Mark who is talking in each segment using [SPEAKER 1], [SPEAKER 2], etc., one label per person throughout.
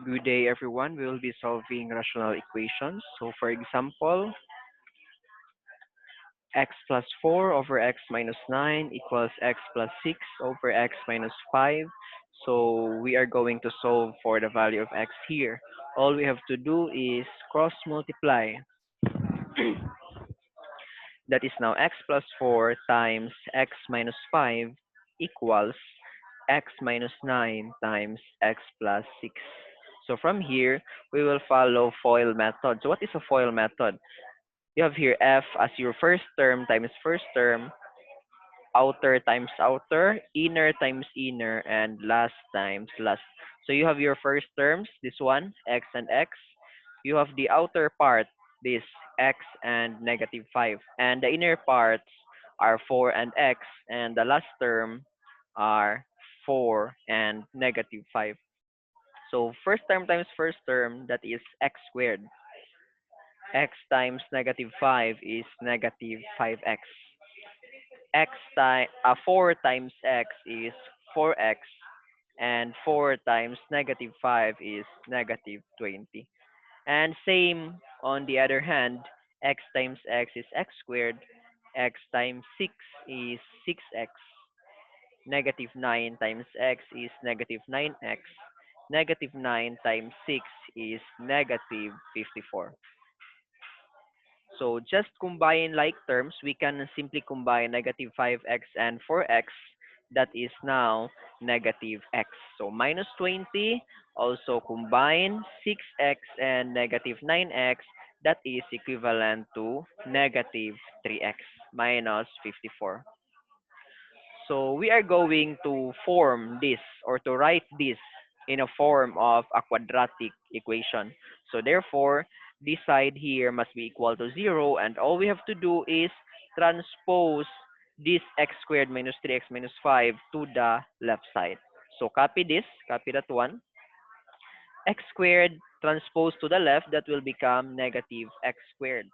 [SPEAKER 1] Good day, everyone. We will be solving rational equations. So, for example, x plus 4 over x minus 9 equals x plus 6 over x minus 5. So, we are going to solve for the value of x here. All we have to do is cross multiply. That is now x plus 4 times x minus 5 equals x minus 9 times x plus 6. So from here, we will follow FOIL method. So what is a FOIL method? You have here f as your first term times first term, outer times outer, inner times inner, and last times last. So you have your first terms, this one, x and x. You have the outer part, this x and negative 5. And the inner parts are 4 and x, and the last term are 4 and negative 5. So first term times first term, that is x squared. X times negative 5 is negative 5x. 4 times x is 4x, and 4 times negative 5 is negative 20. And same on the other hand, x times x is x squared, x times 6 is 6x, negative 9 times x is negative 9x, negative 9 times 6 is negative 54. So just combine like terms, we can simply combine negative 5x and 4x. That is now negative x. So minus 20, also combine 6x and negative 9x. That is equivalent to negative 3x minus 54. So we are going to form this or to write this in a form of a quadratic equation. So therefore, this side here must be equal to 0, and all we have to do is transpose this x squared minus 3x minus 5 to the left side. So copy this, copy that one. X squared transpose to the left, that will become negative x squared.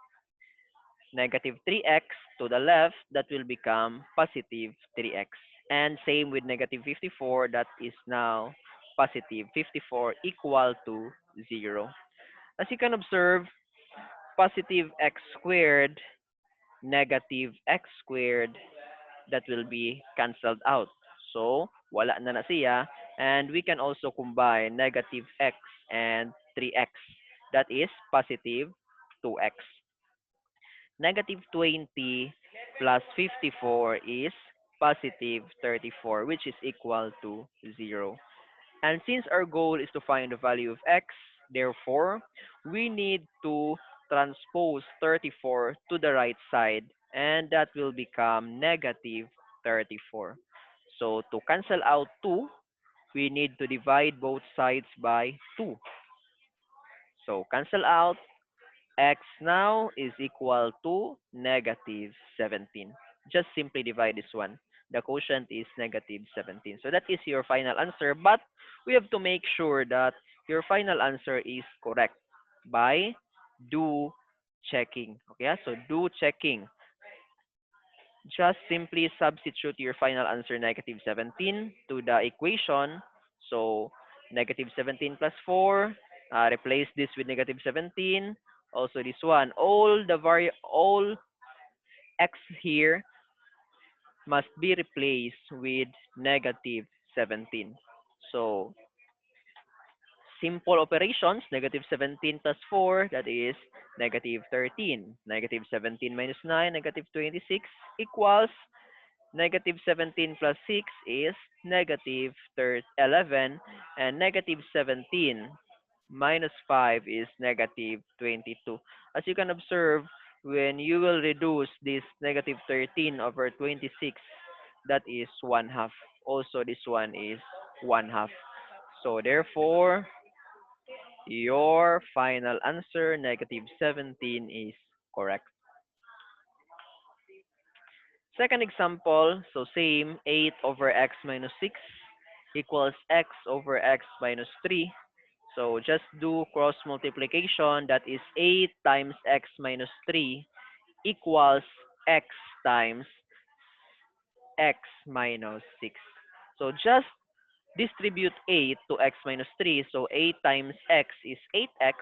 [SPEAKER 1] Negative 3x to the left, that will become positive 3x. And same with negative 54, that is now positive 54 equal to 0. As you can observe, positive x squared, negative x squared, that will be cancelled out. So, wala na siya. And we can also combine negative x and 3x. That is positive 2x. Negative 20 plus 54 is positive 34, which is equal to 0. And since our goal is to find the value of x, therefore, we need to transpose 34 to the right side, and that will become negative 34. So to cancel out 2, we need to divide both sides by 2. So cancel out. X now is equal to negative 17. Just simply divide this one. The quotient is negative 17. So that is your final answer. But we have to make sure that your final answer is correct by do checking. Okay, so do checking. Just simply substitute your final answer negative 17 to the equation. So negative 17 plus 4, replace this with negative 17. Also this one, all x here must be replaced with negative 17. So simple operations, negative 17 plus 4, that is negative 13. Negative 17 minus 9, negative 26 equals negative 17 plus 6 is negative 11, and negative 17 minus 5 is negative 22. As you can observe, when you will reduce this negative 13 over 26, that is 1 half. Also, this one is 1 half. So therefore, your final answer, negative 17, is correct. Second example, so same, 8 over x minus 6 equals x over x minus 3. So just do cross multiplication, that is 8 times x minus 3 equals x times x minus 6. So just distribute a to x minus 3. So a times x is 8x.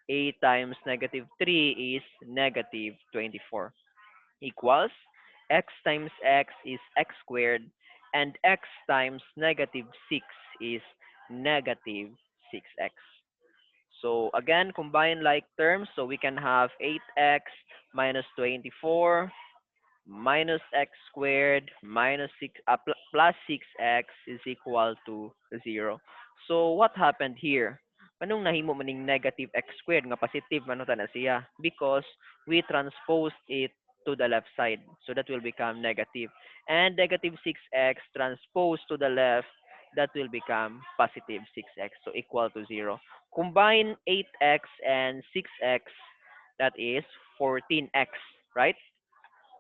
[SPEAKER 1] A times negative 3 is negative 24 equals x times x is x squared and x times negative 6 is negative 6x. So again, combine like terms. So we can have 8x minus 24 minus x squared minus 6 plus 6x is equal to 0. So what happened here? Anong nahimo maning negative x squared nga positive man ta na siya? Because we transposed it to the left side. So that will become negative. And negative 6x transposed to the left, that will become positive 6x. So equal to 0. Combine 8x and 6x, that is 14x, right?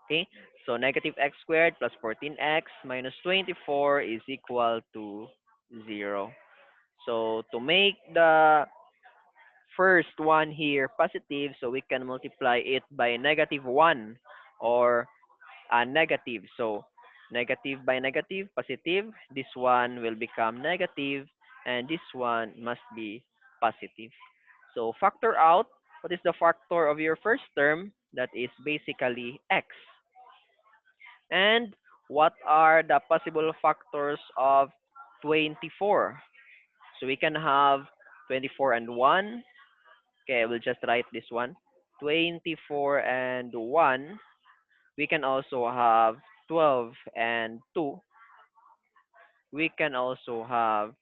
[SPEAKER 1] Okay, so negative x squared plus 14x minus 24 is equal to 0. So to make the first one here positive, so we can multiply it by negative 1 or negative. So negative by negative, positive. This one will become negative and this one must be positive. So factor out. What is the factor of your first term? That is basically x. And what are the possible factors of 24? So we can have 24 and 1. Okay, we'll just write this one. 24 and 1. We can also have 12 and 2. We can also have,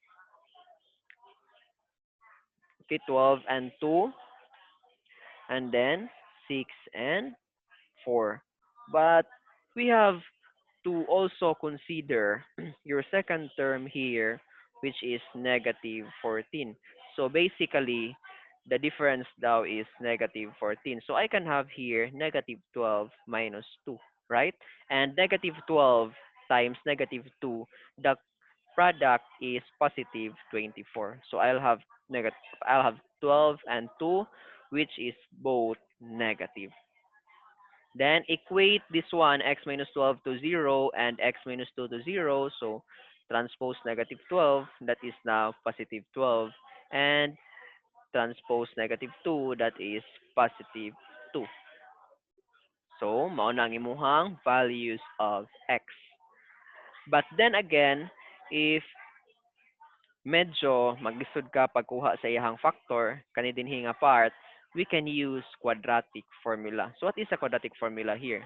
[SPEAKER 1] okay, 12 and 2. And then 6 and 4. But we have to also consider your second term here, which is negative 14. So basically, the difference now is negative 14. So I can have here negative 12 minus 2, right? And negative 12 times negative 2, the product is positive 24. So I'll have 12 and 2, which is both negative. Then equate this one, x minus 12 to 0 and x minus 2 to 0. So transpose negative 12, that is now positive 12. And transpose negative 2, that is positive 2. So, mao na ang imuhang values of x. But then again, if medyo maglisod ka pagkuha sa iyahang factor, kani dinhi nga part, we can use quadratic formula. So what is a quadratic formula here?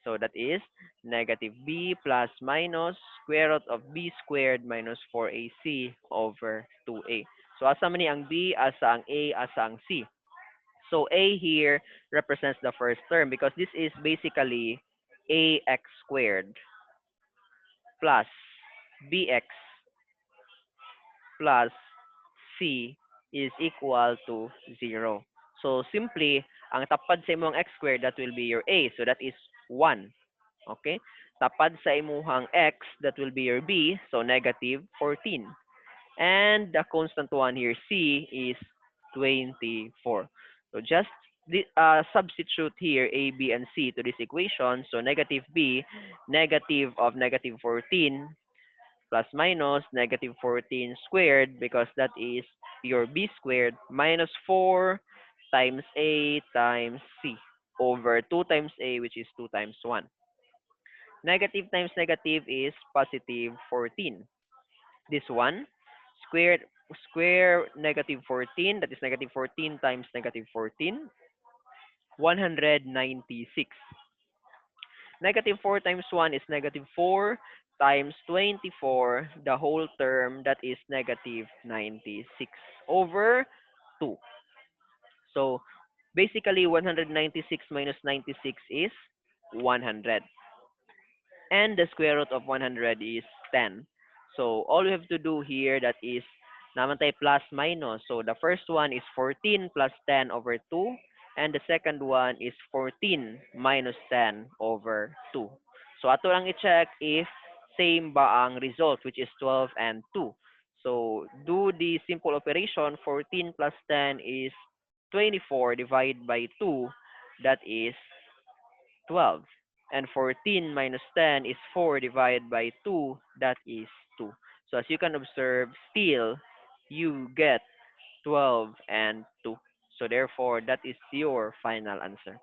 [SPEAKER 1] So that is negative b plus minus square root of b squared minus 4ac over 2a. So asa man ni ang b, asa ang a, asa ang c. So a here represents the first term because this is basically ax squared plus bx plus c is equal to 0. So simply, ang tapad sa imong x squared, that will be your a. So that is 1. Okay? Tapad sa imuhang x, that will be your b. So negative 14. And the constant one here, c, is 24. So just substitute here a, b, and c to this equation. So negative b, negative of negative 14 plus minus negative 14 squared because that is your b squared minus 4 times a times c over 2 times a, which is 2 times 1. Negative times negative is positive 14. This one, square negative 14, that is negative 14 times negative 14, 196. Negative 4 times 1 is negative 4 times 24, the whole term, that is negative 96 over 2. So basically 196 minus 96 is 100. And the square root of 100 is 10. So all we have to do here, that is naman tayo plus minus. So the first one is 14 plus 10 over 2. And the second one is 14 minus 10 over 2. So ato lang i-check if same ba ang result, which is 12 and 2. So do the simple operation. 14 plus 10 is 24 divided by 2. That is 12. And 14 minus 10 is 4 divided by 2. That is 2. So as you can observe, still you get 12 and 2. So therefore, that is your final answer.